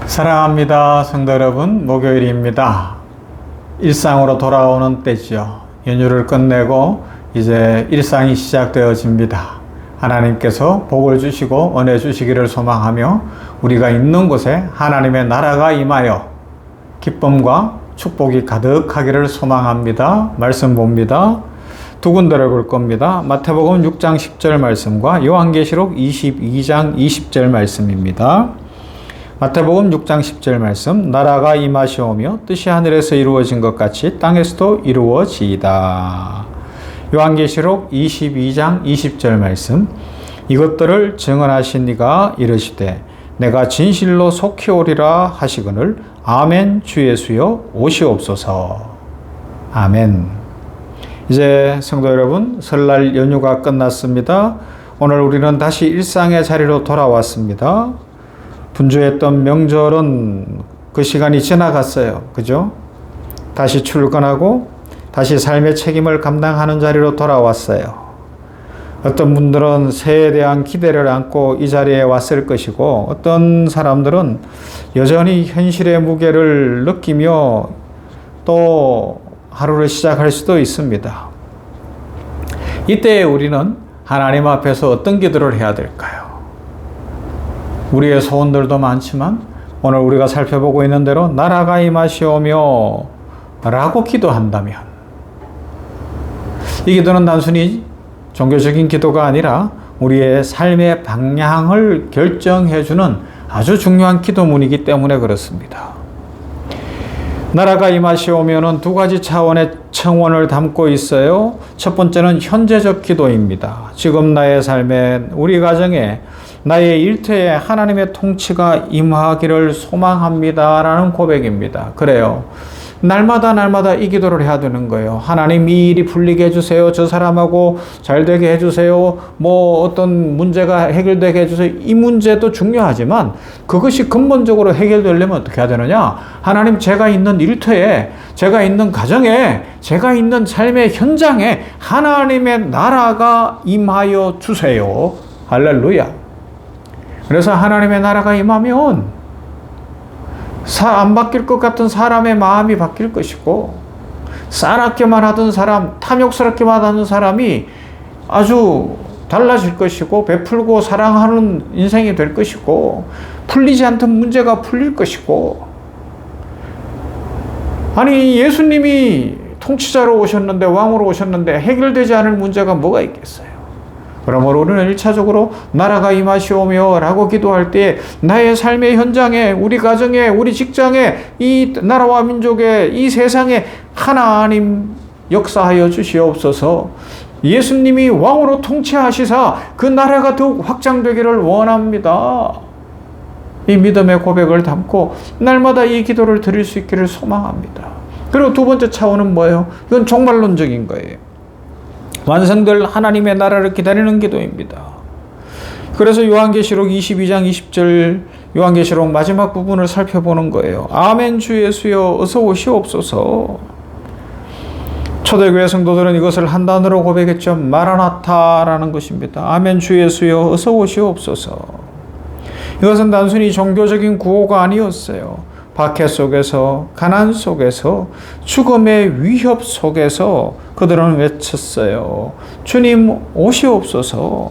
사랑합니다. 성도 여러분, 목요일입니다. 일상으로 돌아오는 때지요. 연휴를 끝내고 이제 일상이 시작되어집니다. 하나님께서 복을 주시고 은혜 주시기를 소망하며 우리가 있는 곳에 하나님의 나라가 임하여 기쁨과 축복이 가득하기를 소망합니다. 말씀 봅니다. 두 군데를 볼 겁니다. 마태복음 6장 10절 말씀과 요한계시록 22장 20절 말씀입니다. 마태복음 6장 10절 말씀, 나라가 임하시오며 뜻이 하늘에서 이루어진 것 같이 땅에서도 이루어지이다. 요한계시록 22장 20절 말씀, 이것들을 증언하신 이가 이르시되 내가 진실로 속히 오리라 하시거늘 아멘. 주 예수여 오시옵소서. 아멘. 이제 성도 여러분, 설날 연휴가 끝났습니다. 오늘 우리는 다시 일상의 자리로 돌아왔습니다. 분주했던 명절은 그 시간이 지나갔어요. 그죠? 다시 출근하고 다시 삶의 책임을 감당하는 자리로 돌아왔어요. 어떤 분들은 새해에 대한 기대를 안고 이 자리에 왔을 것이고, 어떤 사람들은 여전히 현실의 무게를 느끼며 또 하루를 시작할 수도 있습니다. 이때 우리는 하나님 앞에서 어떤 기도를 해야 될까요? 우리의 소원들도 많지만 오늘 우리가 살펴보고 있는 대로 나라가 임하시오며 라고 기도한다면, 이 기도는 단순히 종교적인 기도가 아니라 우리의 삶의 방향을 결정해주는 아주 중요한 기도문이기 때문에 그렇습니다. 나라가 임하시오면은 두 가지 차원의 청원을 담고 있어요. 첫 번째는 현재적 기도입니다. 지금 나의 삶에, 우리 가정에, 나의 일터에 하나님의 통치가 임하기를 소망합니다 라는 고백입니다. 그래요. 날마다 이 기도를 해야 되는 거예요. 하나님, 이 일이 풀리게 해주세요. 저 사람하고 잘 되게 해주세요. 어떤 문제가 해결되게 해주세요. 이 문제도 중요하지만 그것이 근본적으로 해결되려면 어떻게 해야 되느냐? 하나님, 제가 있는 일터에, 제가 있는 가정에, 제가 있는 삶의 현장에 하나님의 나라가 임하여 주세요. 할렐루야. 그래서 하나님의 나라가 임하면 안 바뀔 것 같은 사람의 마음이 바뀔 것이고, 싸납게만 하던 사람, 탐욕스럽게만 하던 사람이 아주 달라질 것이고, 베풀고 사랑하는 인생이 될 것이고, 풀리지 않던 문제가 풀릴 것이고. 아니, 예수님이 통치자로 오셨는데, 왕으로 오셨는데 해결되지 않을 문제가 뭐가 있겠어요? 그러므로 우리는 1차적으로 나라가 임하시오며 라고 기도할 때 나의 삶의 현장에, 우리 가정에, 우리 직장에, 이 나라와 민족에, 이 세상에 하나님 역사하여 주시옵소서. 예수님이 왕으로 통치하시사 그 나라가 더욱 확장되기를 원합니다. 이 믿음의 고백을 담고 날마다 이 기도를 드릴 수 있기를 소망합니다. 그리고 두 번째 차원은 뭐예요? 이건 종말론적인 거예요. 완성될 하나님의 나라를 기다리는 기도입니다. 그래서 요한계시록 22장 20절, 요한계시록 마지막 부분을 살펴보는 거예요. 아멘. 주 예수여 어서 오시옵소서. 초대교회 성도들은 이것을 한 단어로 고백했죠. 마라나타라는 것입니다. 아멘. 주 예수여 어서 오시옵소서. 이것은 단순히 종교적인 구호가 아니었어요. 박해 속에서, 가난 속에서, 죽음의 위협 속에서 그들은 외쳤어요. 주님 오시옵소서.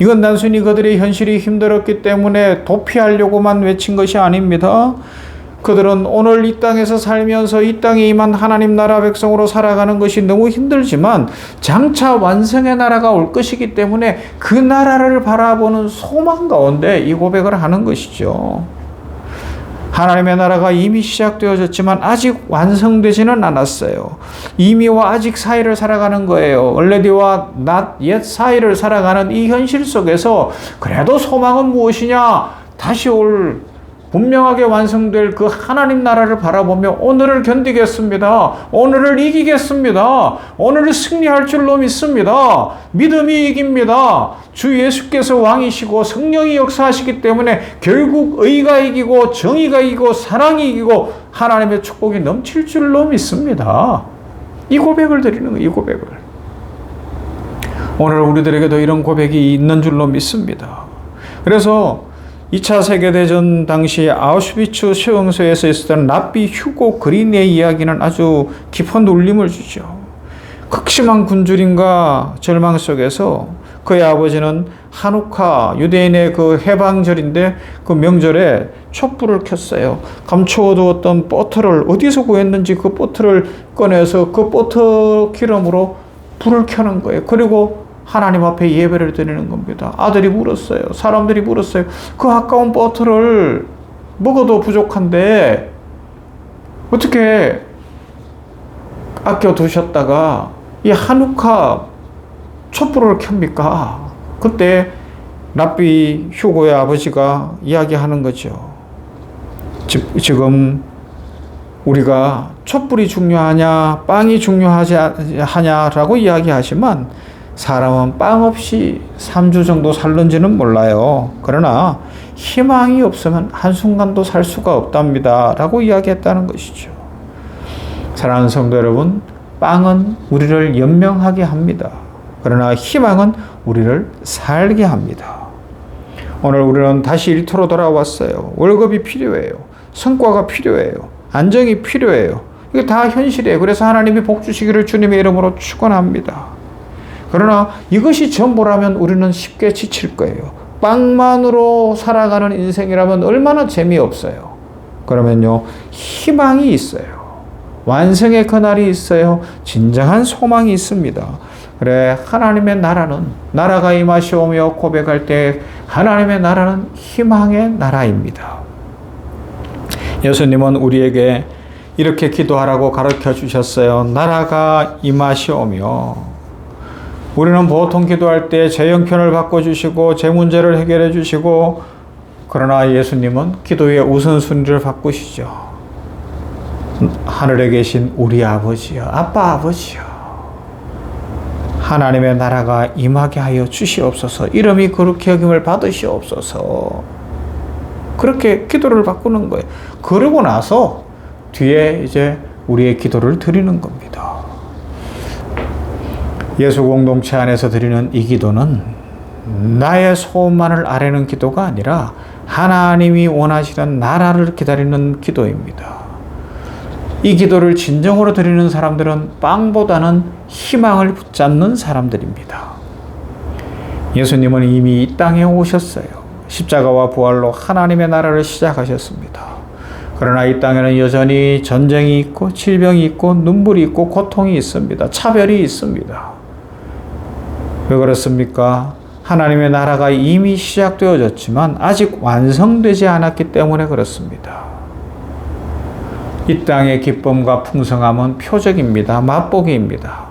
이건 단순히 그들의 현실이 힘들었기 때문에 도피하려고만 외친 것이 아닙니다. 그들은 오늘 이 땅에서 살면서 이 땅에 임한 하나님 나라 백성으로 살아가는 것이 너무 힘들지만 장차 완성의 나라가 올 것이기 때문에 그 나라를 바라보는 소망 가운데 이 고백을 하는 것이죠. 하나님의 나라가 이미 시작되어졌지만 아직 완성되지는 않았어요. 이미와 아직 사이를 살아가는 거예요. already와 not yet 사이를 살아가는 이 현실 속에서 그래도 소망은 무엇이냐? 다시 올 분명하게 완성될 그 하나님 나라를 바라보며 오늘을 견디겠습니다. 오늘을 이기겠습니다. 오늘을 승리할 줄로 믿습니다. 믿음이 이깁니다. 주 예수께서 왕이시고 성령이 역사하시기 때문에 결국 의가 이기고 정의가 이기고 사랑이 이기고 하나님의 축복이 넘칠 줄로 믿습니다. 이 고백을 드리는 거예요. 이 고백을. 오늘 우리들에게도 이런 고백이 있는 줄로 믿습니다. 그래서 2차 세계대전 당시 아우슈비츠 수용소에서 있었던 랍비 휴고 그린의 이야기는 아주 깊은 울림을 주죠. 극심한 굶주림과 절망 속에서 그의 아버지는 하누카, 유대인의 그 해방절인데 그 명절에 촛불을 켰어요. 감추어두었던 버터를 어디서 구했는지 그 버터를 꺼내서 그 버터 기름으로 불을 켜는 거예요. 그리고 하나님 앞에 예배를 드리는 겁니다. 아들이 물었어요. 사람들이 물었어요. 그 아까운 버터를 먹어도 부족한데 어떻게 아껴두셨다가 이 하누카 촛불을 켭니까? 그때 랍비 휴고의 아버지가 이야기하는 거죠. 지금 우리가 촛불이 중요하냐 빵이 중요하냐라고 이야기하지만 사람은 빵 없이 3주 정도 살는지는 몰라요. 그러나 희망이 없으면 한순간도 살 수가 없답니다 라고 이야기했다는 것이죠. 사랑하는 성도 여러분, 빵은 우리를 연명하게 합니다. 그러나 희망은 우리를 살게 합니다. 오늘 우리는 다시 일터로 돌아왔어요. 월급이 필요해요. 성과가 필요해요. 안정이 필요해요. 이게 다 현실이에요. 그래서 하나님이 복 주시기를 주님의 이름으로 축원합니다. 그러나 이것이 전부라면 우리는 쉽게 지칠 거예요. 빵만으로 살아가는 인생이라면 얼마나 재미없어요. 그러면요, 희망이 있어요. 완성의 그날이 있어요. 진정한 소망이 있습니다. 그래, 하나님의 나라는 나라가 임하시오며 고백할 때 하나님의 나라는 희망의 나라입니다. 예수님은 우리에게 이렇게 기도하라고 가르쳐 주셨어요. 나라가 임하시오며. 우리는 보통 기도할 때 제 형편을 바꿔주시고 제 문제를 해결해 주시고, 그러나 예수님은 기도의 우선순위를 바꾸시죠. 하늘에 계신 우리 아버지여, 아빠 아버지여, 하나님의 나라가 임하게 하여 주시옵소서. 이름이 그렇게 여김을 받으시옵소서. 그렇게 기도를 바꾸는 거예요. 그러고 나서 뒤에 이제 우리의 기도를 드리는 겁니다. 예수 공동체 안에서 드리는 이 기도는 나의 소원만을 아뢰는 기도가 아니라 하나님이 원하시는 나라를 기다리는 기도입니다. 이 기도를 진정으로 드리는 사람들은 빵보다는 희망을 붙잡는 사람들입니다. 예수님은 이미 이 땅에 오셨어요. 십자가와 부활로 하나님의 나라를 시작하셨습니다. 그러나 이 땅에는 여전히 전쟁이 있고 질병이 있고 눈물이 있고 고통이 있습니다. 차별이 있습니다. 왜 그렇습니까? 하나님의 나라가 이미 시작되어졌지만 아직 완성되지 않았기 때문에 그렇습니다. 이 땅의 기쁨과 풍성함은 표적입니다. 맛보기입니다.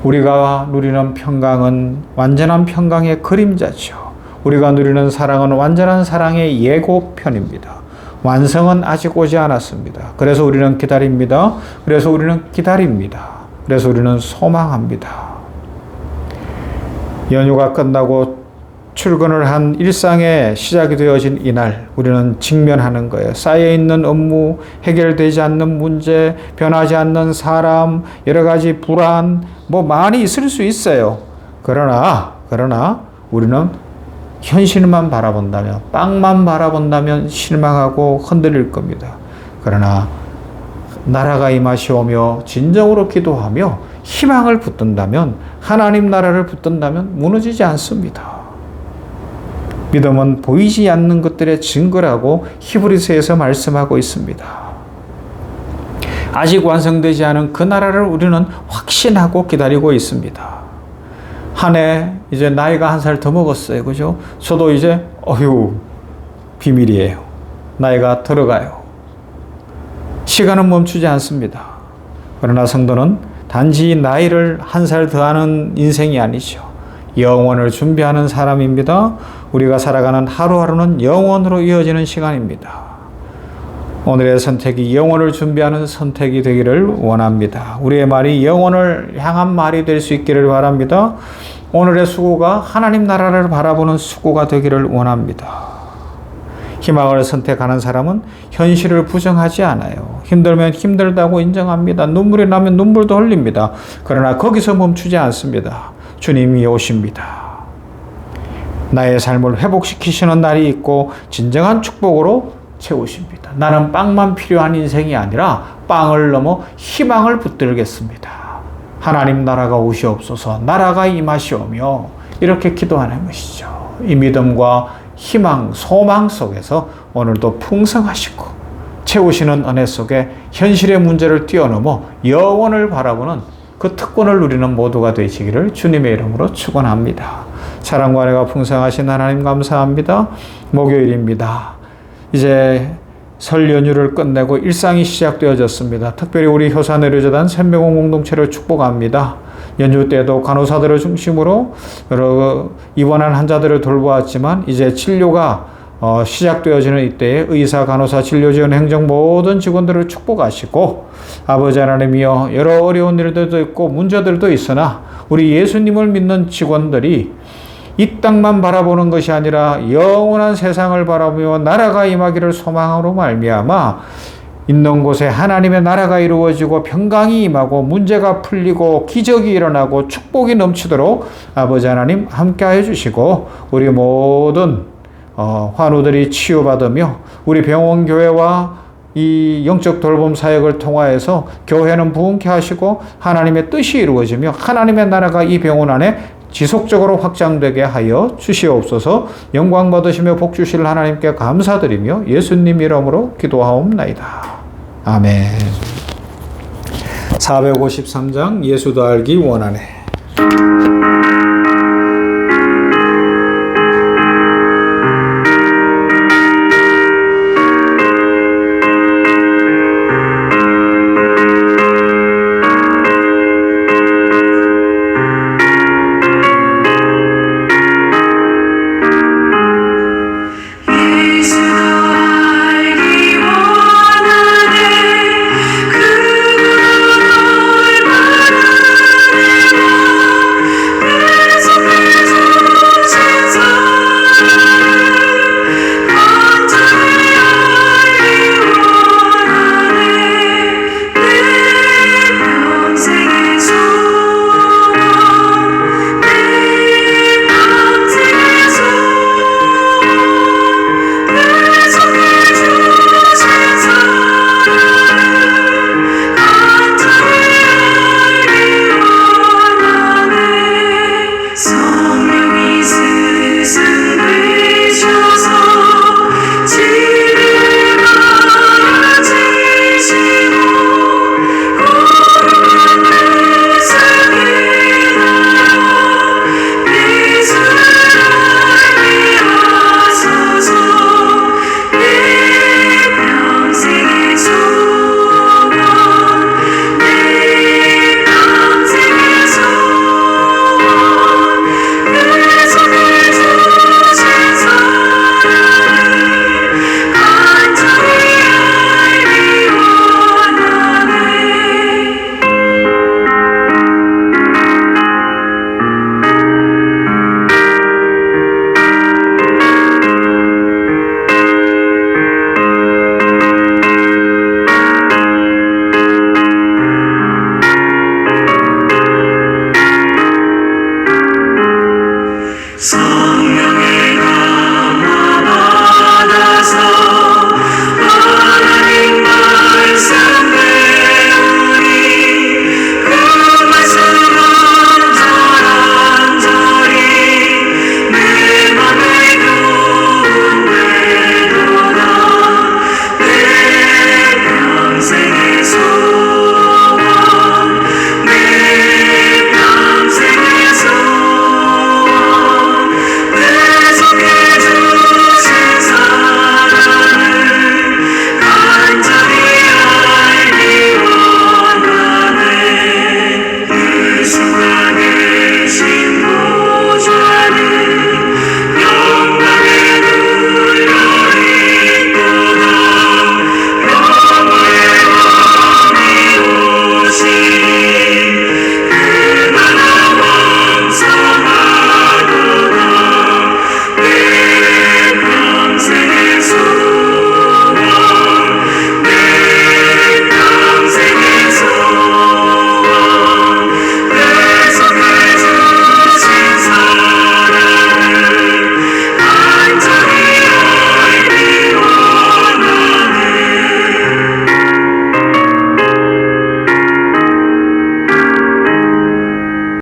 우리가 누리는 평강은 완전한 평강의 그림자죠. 우리가 누리는 사랑은 완전한 사랑의 예고편입니다. 완성은 아직 오지 않았습니다. 그래서 우리는 기다립니다. 그래서 우리는 기다립니다. 그래서 우리는 소망합니다. 연휴가 끝나고 출근을 한 일상의 시작이 되어진 이날, 우리는 직면하는 거예요. 쌓여있는 업무, 해결되지 않는 문제, 변하지 않는 사람, 여러 가지 불안, 많이 있을 수 있어요. 그러나 우리는 현실만 바라본다면, 빵만 바라본다면 실망하고 흔들릴 겁니다. 그러나 나라가 임하시오며 진정으로 기도하며 희망을 붙든다면, 하나님 나라를 붙든다면 무너지지 않습니다. 믿음은 보이지 않는 것들의 증거라고 히브리서에서 말씀하고 있습니다. 아직 완성되지 않은 그 나라를 우리는 확신하고 기다리고 있습니다. 한 해 이제 나이가 1살 더 먹었어요. 그죠? 저도 이제 비밀이에요. 나이가 들어가요. 시간은 멈추지 않습니다. 그러나 성도는 단지 나이를 1살 더하는 인생이 아니죠. 영원을 준비하는 사람입니다. 우리가 살아가는 하루하루는 영원으로 이어지는 시간입니다. 오늘의 선택이 영원을 준비하는 선택이 되기를 원합니다. 우리의 말이 영원을 향한 말이 될 수 있기를 바랍니다. 오늘의 수고가 하나님 나라를 바라보는 수고가 되기를 원합니다. 희망을 선택하는 사람은 현실을 부정하지 않아요. 힘들면 힘들다고 인정합니다. 눈물이 나면 눈물도 흘립니다. 그러나 거기서 멈추지 않습니다. 주님이 오십니다. 나의 삶을 회복시키시는 날이 있고 진정한 축복으로 채우십니다. 나는 빵만 필요한 인생이 아니라 빵을 넘어 희망을 붙들겠습니다. 하나님 나라가 오시옵소서. 나라가 임하시오며 이렇게 기도하는 것이죠. 이 믿음과 희망, 소망 속에서 오늘도 풍성하시고 채우시는 은혜 속에 현실의 문제를 뛰어넘어 영원을 바라보는 그 특권을 누리는 모두가 되시기를 주님의 이름으로 축원합니다. 사랑과 은혜가 풍성하신 하나님 감사합니다. 목요일입니다. 이제 설 연휴를 끝내고 일상이 시작되어졌습니다. 특별히 우리 효산의료재단 샘명원 공동체를 축복합니다. 연휴 때도 간호사들을 중심으로 여러 입원한 환자들을 돌보았지만 이제 진료가 시작되어지는 이때에 의사, 간호사, 진료지원, 행정 모든 직원들을 축복하시고 아버지 하나님이여 여러 어려운 일들도 있고 문제들도 있으나 우리 예수님을 믿는 직원들이 이 땅만 바라보는 것이 아니라 영원한 세상을 바라보며 나라가 임하기를 소망으로 말미암아 있는 곳에 하나님의 나라가 이루어지고 평강이 임하고 문제가 풀리고 기적이 일어나고 축복이 넘치도록 아버지 하나님 함께하여 주시고 우리 모든 환우들이 치유받으며 우리 병원 교회와 이 영적 돌봄 사역을 통하여서 교회는 부흥케 하시고 하나님의 뜻이 이루어지며 하나님의 나라가 이 병원 안에 지속적으로 확장되게 하여 주시옵소서. 영광 받으시며 복 주실 하나님께 감사드리며 예수님 이름으로 기도하옵나이다. 아멘. 453장 예수도 알기 원하네.